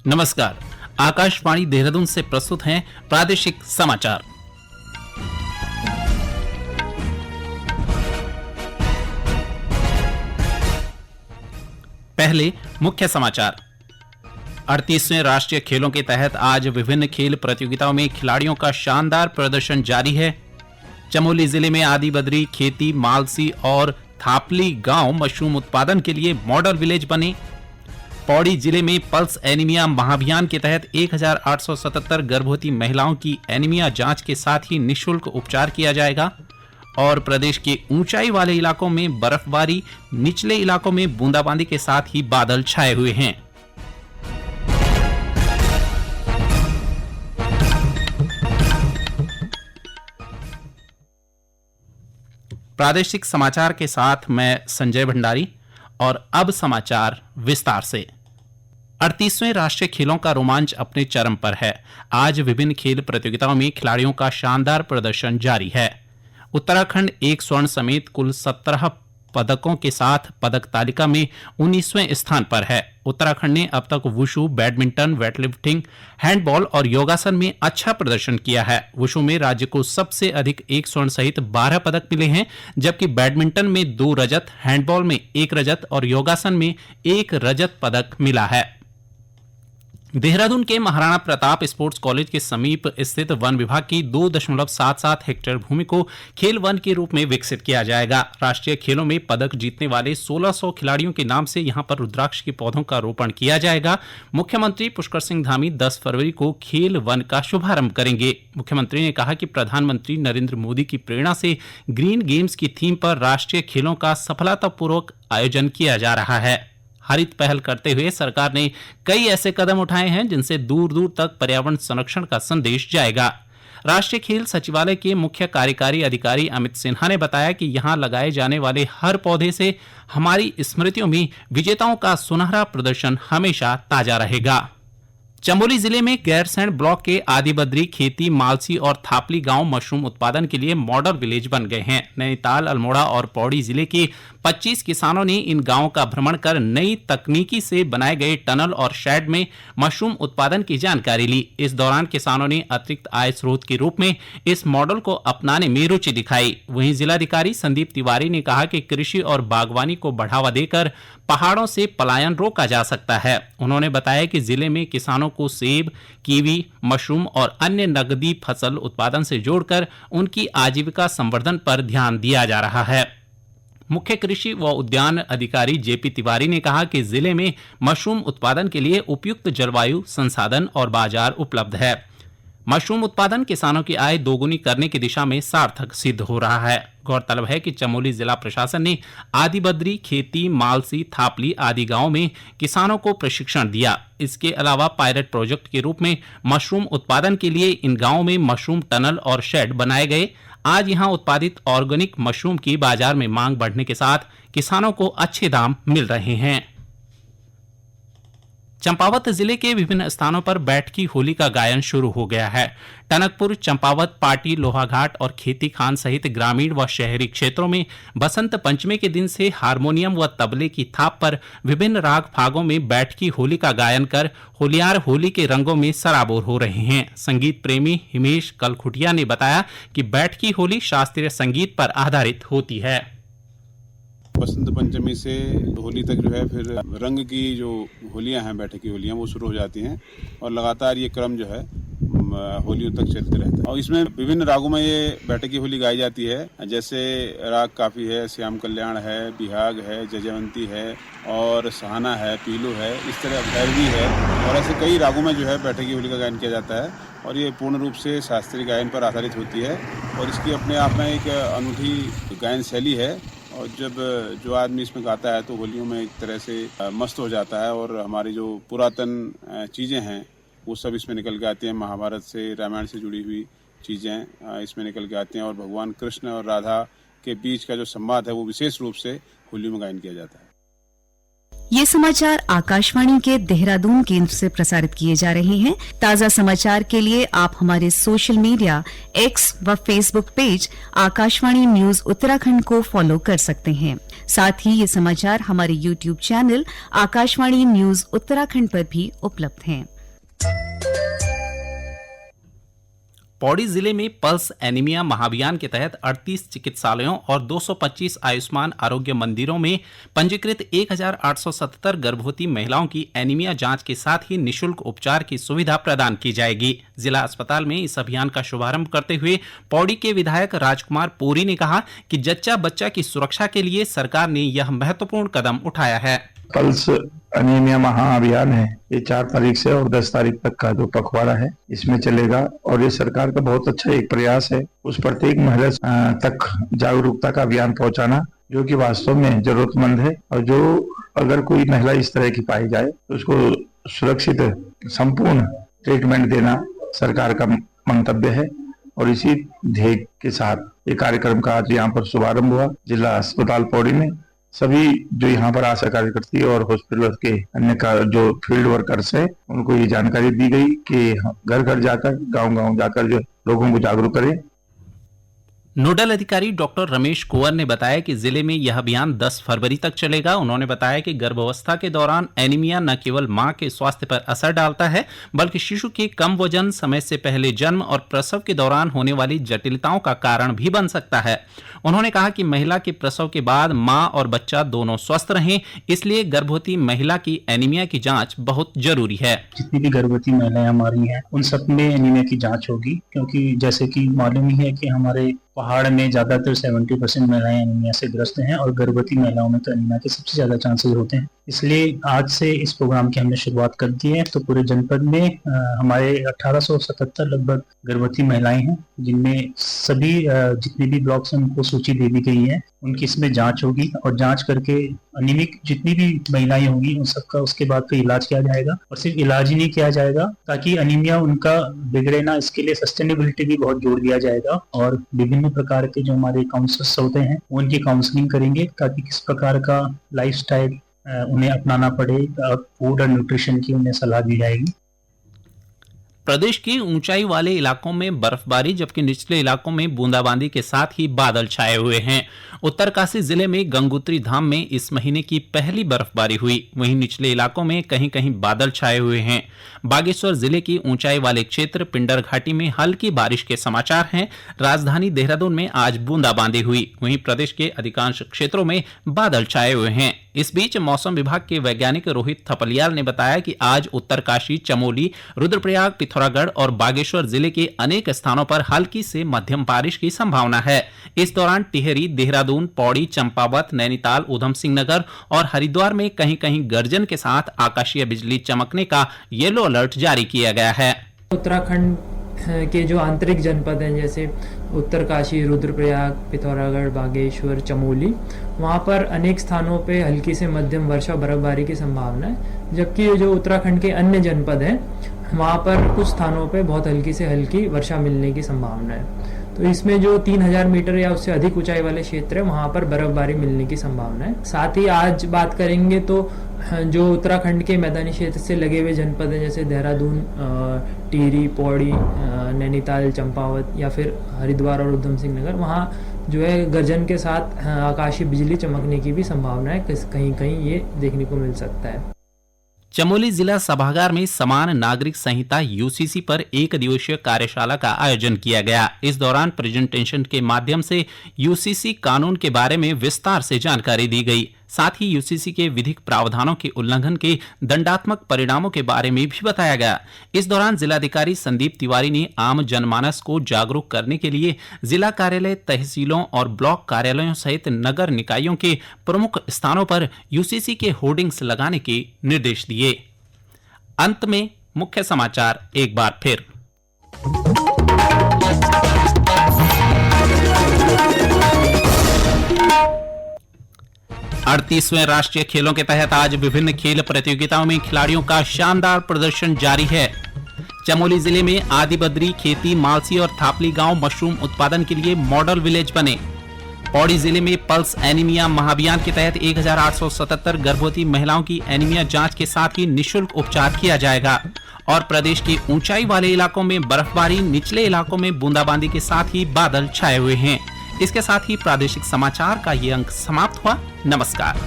नमस्कार। आकाशवाणी देहरादून से प्रस्तुत हैं प्रादेशिक समाचार। पहले मुख्य समाचार। 38वें राष्ट्रीय खेलों के तहत आज विभिन्न खेल प्रतियोगिताओं में खिलाड़ियों का शानदार प्रदर्शन जारी है। चमोली जिले में आदि बद्री, खेती, मालसी और थापली गांव मशरूम उत्पादन के लिए मॉडल विलेज बने। पौड़ी जिले में पल्स एनीमिया महाअभियान के तहत 1877 गर्भवती महिलाओं की एनीमिया जांच के साथ ही निःशुल्क उपचार किया जाएगा। और प्रदेश के ऊंचाई वाले इलाकों में बर्फबारी, निचले इलाकों में बूंदाबांदी के साथ ही बादल छाए हुए हैं। प्रादेशिक समाचार के साथ मैं संजय भंडारी। और अब समाचार विस्तार से। 38वें राष्ट्रीय खेलों का रोमांच अपने चरम पर है। आज विभिन्न खेल प्रतियोगिताओं में खिलाड़ियों का शानदार प्रदर्शन जारी है। उत्तराखंड एक स्वर्ण समेत कुल 17 पदकों के साथ पदक तालिका में 19वें स्थान पर है। उत्तराखंड ने अब तक वुशु, बैडमिंटन, वेटलिफ्टिंग, हैंडबॉल और योगासन में अच्छा प्रदर्शन किया है। वुशु में राज्य को सबसे अधिक 1 स्वर्ण सहित 12 पदक मिले हैं, जबकि बैडमिंटन में 2 रजत, हैंडबॉल में 1 रजत और योगासन में 1 रजत पदक मिला है। देहरादून के महाराणा प्रताप स्पोर्ट्स कॉलेज के समीप स्थित वन विभाग की 2.77 हेक्टेयर भूमि को खेल वन के रूप में विकसित किया जाएगा। राष्ट्रीय खेलों में पदक जीतने वाले 1600 खिलाड़ियों के नाम से यहां पर रुद्राक्ष के पौधों का रोपण किया जाएगा। मुख्यमंत्री पुष्कर सिंह धामी 10 फरवरी को खेल वन का शुभारंभ करेंगे। मुख्यमंत्री ने कहा कि प्रधानमंत्री नरेंद्र मोदी की प्रेरणा से ग्रीन गेम्स की थीम पर राष्ट्रीय खेलों का सफलतापूर्वक आयोजन किया जा रहा है। हरित पहल करते हुए सरकार ने कई ऐसे कदम उठाए हैं जिनसे दूर दूर तक पर्यावरण संरक्षण का संदेश जाएगा। राष्ट्रीय खेल सचिवालय के मुख्य कार्यकारी अधिकारी अमित सिन्हा ने बताया कि यहां लगाए जाने वाले हर पौधे से हमारी स्मृतियों में विजेताओं का सुनहरा प्रदर्शन हमेशा ताजा रहेगा। चमोली जिले में गैरसैंण ब्लॉक के आदि बद्री, खेती, मालसी और थापली गांव मशरूम उत्पादन के लिए मॉडल विलेज बन गए हैं। नैनीताल, अल्मोड़ा और पौड़ी जिले के 25 किसानों ने इन गांवों का भ्रमण कर नई तकनीकी से बनाए गए टनल और शेड में मशरूम उत्पादन की जानकारी ली। इस दौरान किसानों ने अतिरिक्त आय स्रोत के रूप में इस मॉडल को अपनाने में रुचि दिखाई। वहीं जिलाधिकारी संदीप तिवारी ने कहा कि कृषि और बागवानी को बढ़ावा देकर पहाड़ों से पलायन रोका जा सकता है। उन्होंने बताया कि जिले में किसानों को सेब, कीवी, मशरूम और अन्य नकदी फसल उत्पादन से जोड़कर उनकी आजीविका संवर्धन पर ध्यान दिया जा रहा है। मुख्य कृषि व उद्यान अधिकारी जेपी तिवारी ने कहा कि जिले में मशरूम उत्पादन के लिए उपयुक्त जलवायु, संसाधन और बाजार उपलब्ध है। मशरूम उत्पादन किसानों की आय दोगुनी करने की दिशा में सार्थक सिद्ध हो रहा है। गौरतलब है कि चमोली जिला प्रशासन ने आदि बद्री, खेती, मालसी, थापली आदि गांवों में किसानों को प्रशिक्षण दिया। इसके अलावा पायलट प्रोजेक्ट के रूप में मशरूम उत्पादन के लिए इन गांवों में मशरूम टनल और शेड बनाए गए। आज यहां उत्पादित ऑर्गेनिक मशरूम की बाजार में मांग बढ़ने के साथ किसानों को अच्छे दाम मिल रहे हैं। चंपावत जिले के विभिन्न स्थानों पर बैठकी होली का गायन शुरू हो गया है। टनकपुर, चंपावत, पाटी, लोहाघाट और खेती खान सहित ग्रामीण व शहरी क्षेत्रों में बसंत पंचमी के दिन से हारमोनियम व तबले की थाप पर विभिन्न राग फागों में बैठकी होली का गायन कर होलियार होली के रंगों में सराबोर हो रहे हैं। संगीत प्रेमी हिमेश कलखुटिया ने बताया कि बैठकी होली शास्त्रीय संगीत पर आधारित होती है। बसंत पंचमी से होली तक जो है फिर रंग की जो होलियां हैं, बैठक की होलियां, वो शुरू हो जाती हैं और लगातार ये क्रम जो है होलियों तक चलते रहता है। और इसमें विभिन्न रागों में ये बैठक की होली गाई जाती है। जैसे राग काफी है, श्याम कल्याण है, बिहाग है, जजवंती है और सहाना है, पीलू है, इस तरह भैरवी है और ऐसे कई रागों में जो है बैठक की होली का गायन किया जाता है। और ये पूर्ण रूप से शास्त्रीय गायन पर आधारित होती है और इसकी अपने आप में एक अनूठी गायन शैली है। और जब जो आदमी इसमें गाता है तो होलियों में एक तरह से मस्त हो जाता है और हमारी जो पुरातन चीज़ें हैं वो सब इसमें निकल के आती हैं। महाभारत से, रामायण से जुड़ी हुई चीज़ें इसमें निकल के आती हैं और भगवान कृष्ण और राधा के बीच का जो संवाद है वो विशेष रूप से होलियों में गायन किया जाता है। ये समाचार आकाशवाणी के देहरादून केंद्र से प्रसारित किए जा रहे हैं। ताजा समाचार के लिए आप हमारे सोशल मीडिया एक्स व Facebook page Akashvani news Uttarakhand को फॉलो कर सकते हैं। साथ ही ये समाचार हमारे YouTube channel Akashvani news Uttarakhand पर भी उपलब्ध हैं। पौड़ी जिले में पल्स एनीमिया महाअभियान के तहत 38 चिकित्सालयों और 225 आयुष्मान आरोग्य मंदिरों में पंजीकृत 1877 गर्भवती महिलाओं की एनीमिया जांच के साथ ही निशुल्क उपचार की सुविधा प्रदान की जाएगी। जिला अस्पताल में इस अभियान का शुभारंभ करते हुए पौड़ी के विधायक राजकुमार पुरी ने कहा कि जच्चा बच्चा की सुरक्षा के लिए सरकार ने यह महत्वपूर्ण कदम उठाया है। पल्स एनीमिया महाअभियान है, ये 4 तारीख से और 10 तारीख तक का जो पखवाड़ा है इसमें चलेगा और ये सरकार का बहुत अच्छा एक प्रयास है उस प्रत्येक महिला तक जागरूकता का अभियान पहुंचाना जो कि वास्तव में जरूरतमंद है। और जो अगर कोई महिला इस तरह की पाई जाए तो उसको सुरक्षित संपूर्ण ट्रीटमेंट देना सरकार का मंतव्य है और इसी ध्येय के साथ ये कार्यक्रम का आज यहाँ पर शुभारंभ हुआ। जिला अस्पताल पौड़ी में सभी जो यहाँ पर आशा कार्यकर्ती और हॉस्पिटल के अन्य का जो फील्ड वर्कर्स है उनको ये जानकारी दी गई कि घर घर जाकर गांव-गांव जाकर जो लोगों को जागरूक करें। नोडल अधिकारी डॉक्टर रमेश कुंवर ने बताया कि जिले में यह अभियान 10 फरवरी तक चलेगा। उन्होंने बताया कि गर्भावस्था के दौरान एनीमिया न केवल मां के स्वास्थ्य पर असर डालता है बल्कि शिशु के कम वजन, समय से पहले जन्म और प्रसव के दौरान होने वाली जटिलताओं का कारण भी बन सकता है। उन्होंने कहा कि महिला के प्रसव के बाद मां और बच्चा दोनों स्वस्थ रहें, इसलिए गर्भवती महिला की एनीमिया की जांच बहुत जरूरी है। जितनी भी गर्भवती महिलाएं हमारी हैं उन सब में एनीमिया की जांच होगी, क्योंकि जैसे कि मालूम ही है कि हमारे पहाड़ में ज्यादातर 70% महिलाएं एनीमिया से ग्रस्त हैं और गर्भवती महिलाओं में तो एनीमिया के सबसे ज्यादा चांसेस होते हैं। इसलिए आज से इस प्रोग्राम की हमने शुरुआत कर दी है। तो पूरे जनपद में हमारे 1877 लगभग गर्भवती महिलाएं हैं, जिनमें सभी जितने भी ब्लॉक्स हैं उनको सूची दे दी गई है। उनकी इसमें जांच होगी और जांच करके अनिमिक जितनी भी महिलाएं होंगी उन सबका उसके बाद फिर इलाज किया जाएगा। और सिर्फ इलाज ही नहीं किया जाएगा ताकि अनीमिया उनका बिगड़े ना, इसके लिए सस्टेनेबिलिटी भी बहुत जोर दिया जाएगा और विभिन्न प्रकार के जो हमारे काउंसलर्स होते हैं वो उनकी काउंसलिंग करेंगे ताकि किस प्रकार का लाइफस्टाइल उन्हें अपनाना पड़े और फूड और न्यूट्रिशन की उन्हें सलाह दी जाएगी। प्रदेश के ऊंचाई वाले इलाकों में बर्फबारी जबकि निचले इलाकों में बूंदाबांदी के साथ ही बादल छाए हुए हैं। उत्तरकाशी जिले में गंगोत्री धाम में इस महीने की पहली बर्फबारी हुई, वहीं निचले इलाकों में कहीं कहीं बादल छाए हुए हैं। बागेश्वर जिले की ऊंचाई वाले क्षेत्र पिंडर घाटी में हल्की बारिश के समाचार हैं। राजधानी देहरादून में आज बूंदाबांदी हुई, वहीं प्रदेश के अधिकांश क्षेत्रों में बादल छाए हुए हैं। इस बीच मौसम विभाग के वैज्ञानिक रोहित थपलियाल ने बताया कि आज उत्तरकाशी, चमोली, रुद्रप्रयाग, पिथौरागढ़ और बागेश्वर जिले के अनेक स्थानों पर हल्की से मध्यम बारिश की संभावना है। इस दौरान टिहरी, देहरादून, पौड़ी, चंपावत, नैनीताल, ऊधम सिंह नगर और हरिद्वार में कहीं कहीं गर्जन के साथ आकाशीय बिजली चमकने का येलो अलर्ट जारी किया गया है। उत्तराखंड के जो आंतरिक जनपद हैं जैसे उत्तरकाशी, रुद्रप्रयाग, पिथौरागढ़, बागेश्वर, चमोली, वहाँ पर अनेक स्थानों पे हल्की से मध्यम वर्षा बर्फबारी की संभावना है। जबकि जो उत्तराखंड के अन्य जनपद हैं वहाँ पर कुछ स्थानों पे बहुत हल्की से हल्की वर्षा मिलने की संभावना है। तो इसमें जो 3000 मीटर या उससे अधिक ऊंचाई वाले क्षेत्र है वहाँ पर बर्फबारी मिलने की संभावना है। साथ ही आज बात करेंगे तो जो उत्तराखंड के मैदानी क्षेत्र से लगे हुए जनपद हैं जैसे देहरादून, टिहरी, पौड़ी, नैनीताल, चंपावत या फिर हरिद्वार और ऊधम सिंह नगर, वहाँ जो है गर्जन के साथ आकाशीय बिजली चमकने की भी संभावना है, कहीं कहीं ये देखने को मिल सकता है। चमोली जिला सभागार में समान नागरिक संहिता यूसीसी पर एक दिवसीय कार्यशाला का आयोजन किया गया। इस दौरान प्रेजेंटेशन के माध्यम से यूसीसी कानून के बारे में विस्तार से जानकारी दी गई। साथ ही यूसीसी के विधिक प्रावधानों के उल्लंघन के दंडात्मक परिणामों के बारे में भी बताया गया। इस दौरान जिलाधिकारी संदीप तिवारी ने आम जनमानस को जागरूक करने के लिए जिला कार्यालय, तहसीलों और ब्लॉक कार्यालयों सहित नगर निकायों के प्रमुख स्थानों पर यूसीसी के होर्डिंग्स लगाने के निर्देश दिए। अंत में मुख्य समाचार एक बार फिर। 38वें राष्ट्रीय खेलों के तहत आज विभिन्न खेल प्रतियोगिताओं में खिलाड़ियों का शानदार प्रदर्शन जारी है। चमोली जिले में आदि बद्री, खेती, मालसी और थापली गांव मशरूम उत्पादन के लिए मॉडल विलेज बने। पौड़ी जिले में पल्स एनीमिया महाअभियान के तहत 1877 गर्भवती महिलाओं की एनीमिया जांच के साथ ही निःशुल्क उपचार किया जाएगा। और प्रदेश के ऊंचाई वाले इलाकों में बर्फबारी, निचले इलाकों में बूंदाबांदी के साथ ही बादल छाए हुए हैं। इसके साथ ही प्रादेशिक समाचार का ये अंक समाप्त हुआ। नमस्कार।